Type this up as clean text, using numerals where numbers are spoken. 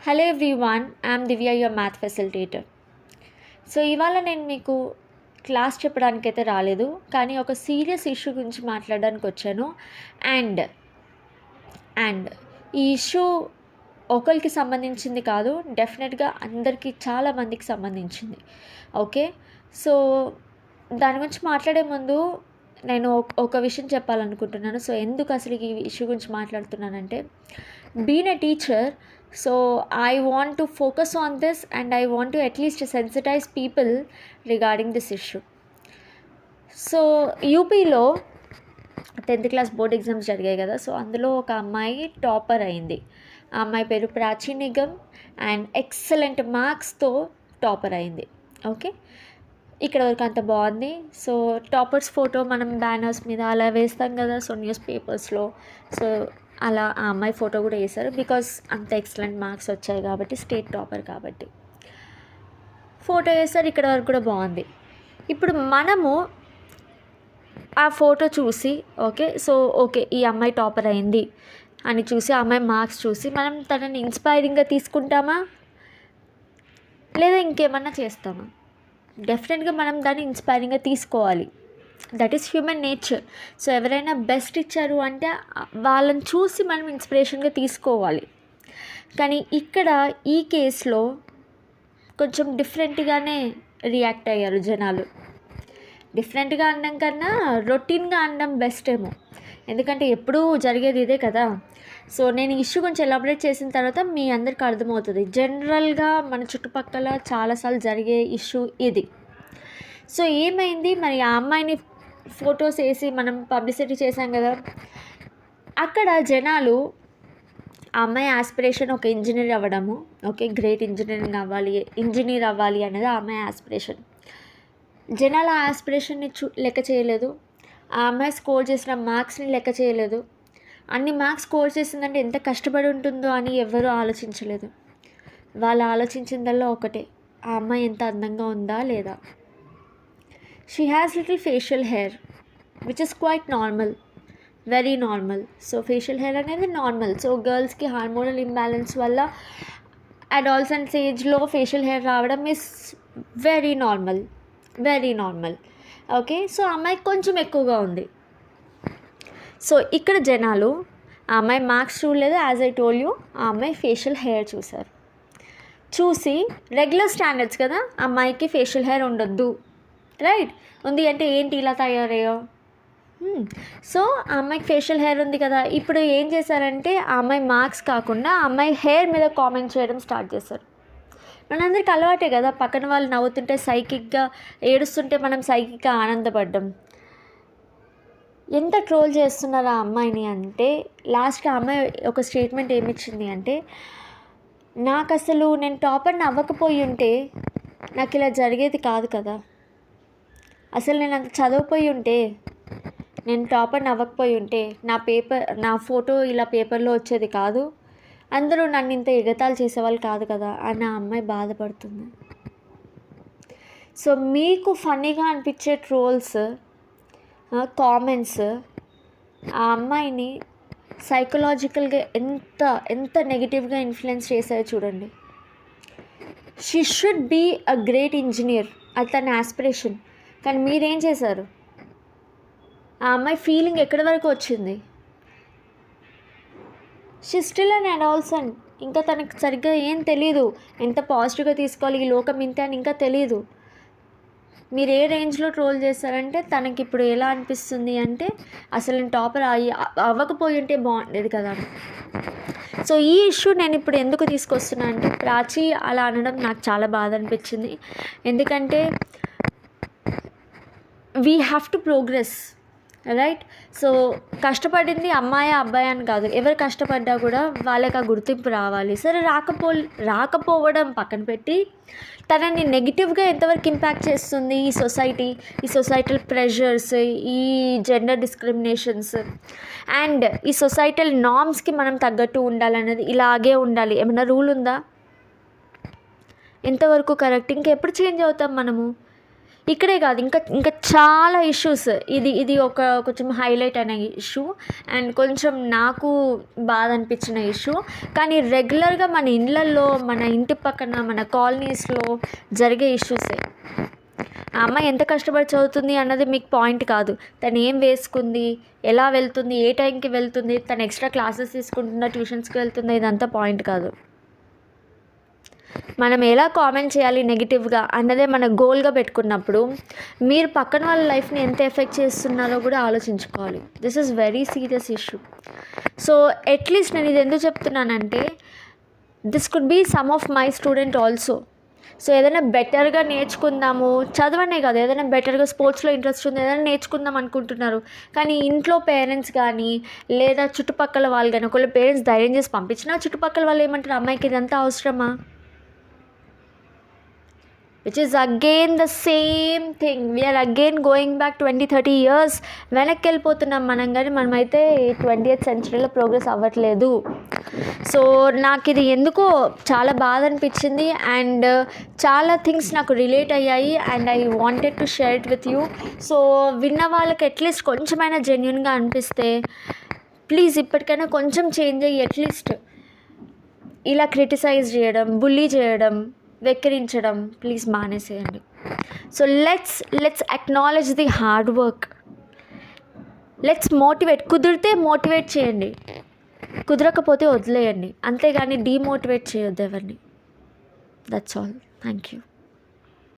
Hello everyone, I'm Divya, your math facilitator. So ఇవాళ నేను మీకు క్లాస్ చెప్పడానికైతే రాలేదు, కానీ ఒక సీరియస్ ఇష్యూ గురించి మాట్లాడడానికి వచ్చాను. అండ్ ఈ ఇష్యూ ఒకరికి సంబంధించింది కాదు, డెఫినెట్గా అందరికీ చాలామందికి సంబంధించింది. ఓకే, సో దాని గురించి మాట్లాడే ముందు నేను ఒక విషయం చెప్పాలనుకుంటున్నాను. సో ఎందుకు అసలు ఈ ఇష్యూ గురించి మాట్లాడుతున్నానంటే, been a teacher, so I want to focus on this and I want to at least sensitize people regarding this issue. So యూపీలో 10th క్లాస్ బోర్డ్ ఎగ్జామ్స్ జరిగాయి కదా. సో అందులో ఒక అమ్మాయి టాపర్ అయింది. ఆ అమ్మాయి పేరు ప్రాచీ నిగమ్ అండ్ ఎక్సలెంట్ మార్క్స్తో టాపర్ అయింది. ఓకే, ఇక్కడ వరకు అంత బాగుంది. సో టాపర్స్ ఫోటో మనం బ్యానర్స్ మీద అలా వేస్తాం కదా, సో న్యూస్ పేపర్స్లో. సో అలా ఆ అమ్మాయి ఫోటో కూడా వేశారు, బికాస్ అంత ఎక్సలెంట్ మార్క్స్ వచ్చాయి కాబట్టి, స్టేట్ టాపర్ కాబట్టి ఫోటో వేస్తారు. ఇక్కడ వరకు కూడా బాగుంది. ఇప్పుడు మనము ఆ ఫోటో చూసి ఓకే ఈ అమ్మాయి టాపర్ అయింది అని చూసి, ఆ అమ్మాయి మార్క్స్ చూసి మనం తనని ఇన్స్పైరింగ్గా తీసుకుంటామా లేదా ఇంకేమన్నా చేస్తామా? డెఫినెట్గా మనం దాన్ని ఇన్స్పైరింగ్గా తీసుకోవాలి. That is human nature. So ఎవరైనా బెస్ట్ ఇచ్చారు అంటే వాళ్ళని చూసి మనం ఇన్స్పిరేషన్గా తీసుకోవాలి. కానీ ఇక్కడ ఈ కేసులో కొంచెం డిఫరెంట్గానే రియాక్ట్ అయ్యారు జనాలు. డిఫరెంట్గా అనడం కన్నా రొటీన్గా అనడం బెస్ట్ ఏమో, ఎందుకంటే ఎప్పుడూ జరిగేది ఇదే కదా. సో నేను ఇష్యూ గురించి ఎలాబరేట్ చేసిన తర్వాత మీ అందరికీ అర్థమవుతుంది. జనరల్గా మన చుట్టుపక్కల చాలాసార్లు జరిగే ఇష్యూ ఇది. సో ఏమైంది మరి, ఆ అమ్మాయిని ఫొటోస్ వేసి మనం పబ్లిసిటీ చేసాం కదా, అక్కడ జనాలు ఆ అమ్మాయి ఆస్పిరేషన్ ఒక ఇంజనీర్ అవ్వడము, ఓకే గ్రేట్ ఇంజనీర్ అవ్వాలి అనేది ఆ అమ్మాయి ఆస్పిరేషన్. జనాలు ఆ ఆస్పిరేషన్ని లెక్క చేయలేదు. ఆ అమ్మాయి స్కోర్ చేసిన మార్క్స్ని లెక్క చేయలేదు. అన్ని మార్క్స్ స్కోర్ చేసిందంటే ఎంత కష్టపడి ఉంటుందో అని ఎవరూ ఆలోచించలేదు. వాళ్ళు ఆలోచించిందల్లా ఒకటే, ఆ అమ్మాయి ఎంత అందంగా ఉందా లేదా. She has little facial hair, which is quite normal, very normal. So facial hair అనేది నార్మల్. సో గర్ల్స్కి హార్మోనల్ ఇంబ్యాలెన్స్ వల్ల అడాలసెంట్ ఏజ్లో ఫేషియల్ హెయిర్ రావడం is very normal. Okay, so అమ్మాయి కొంచెం ఎక్కువగా ఉంది. సో ఇక్కడ జనాలు ఆ అమ్మాయి మార్క్స్ చూడలేదు, యాజ్ ఐ టోల్ యూ, ఆ అమ్మాయి ఫేషియల్ హెయిర్ చూశారు. చూసి రెగ్యులర్ స్టాండర్డ్స్ కదా, అమ్మాయికి ఫేషియల్ హెయిర్ ఉండొద్దు, రైట్, ఉంది అంటే ఏంటి ఇలా తయారయ్యో. సో ఆ అమ్మాయికి ఫేషియల్ హెయిర్ ఉంది కదా, ఇప్పుడు ఏం చేశారంటే ఆ అమ్మాయి మార్క్స్ కాకుండా ఆ అమ్మాయి హెయిర్ మీద కామెంట్ చేయడం స్టార్ట్ చేశారు. మనందరికి అలవాటే కదా, పక్కన వాళ్ళు నవ్వుతుంటే సైకిక్గా, ఏడుస్తుంటే మనం సైకిక్గా ఆనందపడ్డం. ఎంత ట్రోల్ చేస్తున్నారు ఆ అమ్మాయిని అంటే, లాస్ట్కి ఆ అమ్మాయి ఒక స్టేట్మెంట్ ఏమిచ్చింది అంటే, నాకు అసలు నేను టాపర్ని అవ్వకపోయి ఉంటే నాకు ఇలా జరిగేది కాదు కదా, అసలు నేను అంత చదవపోయి ఉంటే, నేను టాపర్ని అవ్వకపోయి ఉంటే నా ఫోటో ఇలా పేపర్లో వచ్చేది కాదు, అందరూ నన్ను ఇంత ఎగతాళి చేసేవాళ్ళు కాదు కదా అని ఆ అమ్మాయి బాధపడుతుంది. సో మీకు ఫన్నీగా అనిపించే ట్రోల్స్, కామెంట్స్ ఆ అమ్మాయిని సైకలాజికల్గా ఎంత నెగిటివ్గా ఇన్ఫ్లుయెన్స్ చేశాయో చూడండి. She should be a great engineer, అది తన ఆస్పిరేషన్. కానీ మీరేం చేశారు? ఆ అమ్మాయి ఫీలింగ్ ఎక్కడి వరకు వచ్చింది? She still an adolescent. ఇంకా తనకు సరిగ్గా ఏం తెలీదు, ఎంత పాజిటివ్గా తీసుకోవాలి, ఈ లోకం ఇంతే అని ఇంకా తెలీదు. మీరు ఏ రేంజ్లో ట్రోల్ చేస్తారంటే, తనకి ఇప్పుడు ఎలా అనిపిస్తుంది అంటే, అసలు నేను టాపర్ అవ్వకపోయి ఉంటే బాగుండేది కదా. సో ఈ ఇష్యూ నేను ఇప్పుడు ఎందుకు తీసుకొస్తున్నా అంటే, ప్రాచీ అలా అనడం నాకు చాలా బాధ అనిపించింది. ఎందుకంటే we have to progress, right. So కష్టపడింది అమ్మాయి అబ్బాయి అని కాదు, ఎవరు కష్టపడ్డా కూడా వాళ్ళకి ఆ గుర్తింపు రావాలి. సరే రాకపోవడం పక్కన పెట్టి, తనని నెగిటివ్గా ఎంతవరకు ఇంపాక్ట్ చేస్తుంది ఈ సొసైటల్ ప్రెషర్స్, ఈ జెండర్ డిస్క్రిమినేషన్స్ అండ్ ఈ సొసైటల్ నార్మ్స్కి మనం తగ్గట్టు ఉండాలన్నది, ఇలాగే ఉండాలి, ఏమైనా రూల్ ఉందా? ఎంతవరకు కరెక్ట్? ఇంకెప్పుడు చేంజ్ అవుతాం మనము? ఇక్కడే కాదు, ఇంకా ఇంకా చాలా ఇష్యూస్. ఇది ఒక కొంచెం హైలైట్ అయిన ఇష్యూ అండ్ కొంచెం నాకు బాధ అనిపించిన ఇష్యూ. కానీ రెగ్యులర్గా మన ఇళ్ళల్లో, మన ఇంటి పక్కన, మన కాలనీస్లో జరిగే ఇష్యూసే. ఆ అమ్మాయి ఎంత కష్టపడి చదువుతుంది అన్నది మీకు పాయింట్ కాదు. తను ఏం వేసుకుంది, ఎలా వెళ్తుంది, ఏ టైంకి వెళ్తుంది, తను ఎక్స్ట్రా క్లాసెస్ తీసుకుంటుందా, ట్యూషన్స్కి వెళ్తుందా, ఇదంతా పాయింట్ కాదు. మనం ఎలా కామెంట్ చేయాలి నెగిటివ్గా అన్నదే మన గోల్గా పెట్టుకున్నప్పుడు మీరు పక్కన వాళ్ళ లైఫ్ని ఎంత ఎఫెక్ట్ చేస్తున్నారో కూడా ఆలోచించుకోవాలి. This is very serious issue. So at least నేను ఇది ఎందుకు చెప్తున్నానంటే, this could be some of my student also. So ఏదైనా బెటర్గా నేర్చుకుందాము, చదవనే కాదు, ఏదైనా బెటర్గా స్పోర్ట్స్లో ఇంట్రెస్ట్ ఉంది, ఏదైనా నేర్చుకుందాం అనుకుంటున్నారు. కానీ ఇంట్లో పేరెంట్స్ కానీ లేదా చుట్టుపక్కల వాళ్ళు కానీ, ఒకవేళ పేరెంట్స్ ధైర్యం చేసి పంపించినా చుట్టుపక్కల వాళ్ళు ఏమంటారు, అమ్మాయికి ఇదంతా అవసరమా? which is again the same thing. We are again going back 20-30 years వెనక్కి వెళ్ళిపోతున్నాం మనం. కానీ మనమైతే 20th centuryలో ప్రోగ్రెస్ అవ్వట్లేదు. సో నాకు ఇది ఎందుకో చాలా బాధ అనిపించింది అండ్ చాలా థింగ్స్ నాకు రిలేట్ అయ్యాయి and I wanted to share it with you. So విన్న వాళ్ళకి అట్లీస్ట్ కొంచెమైనా జెన్యున్గా అనిపిస్తే ప్లీజ్ ఇప్పటికైనా కొంచెం చేంజ్ అయ్యి అట్లీస్ట్ ఇలా క్రిటిసైజ్ చేయడం, బుల్లీ చేయడం, వెక్కిరించడం ప్లీజ్ మానేసేయండి. So let's acknowledge the hard work. Let's motivate. కుదిరితే మోటివేట్ చేయండి, కుదరకపోతే వదిలేయండి, అంతేగాని డీమోటివేట్ చేయొద్దు ఎవరిని. That's all. Thank you.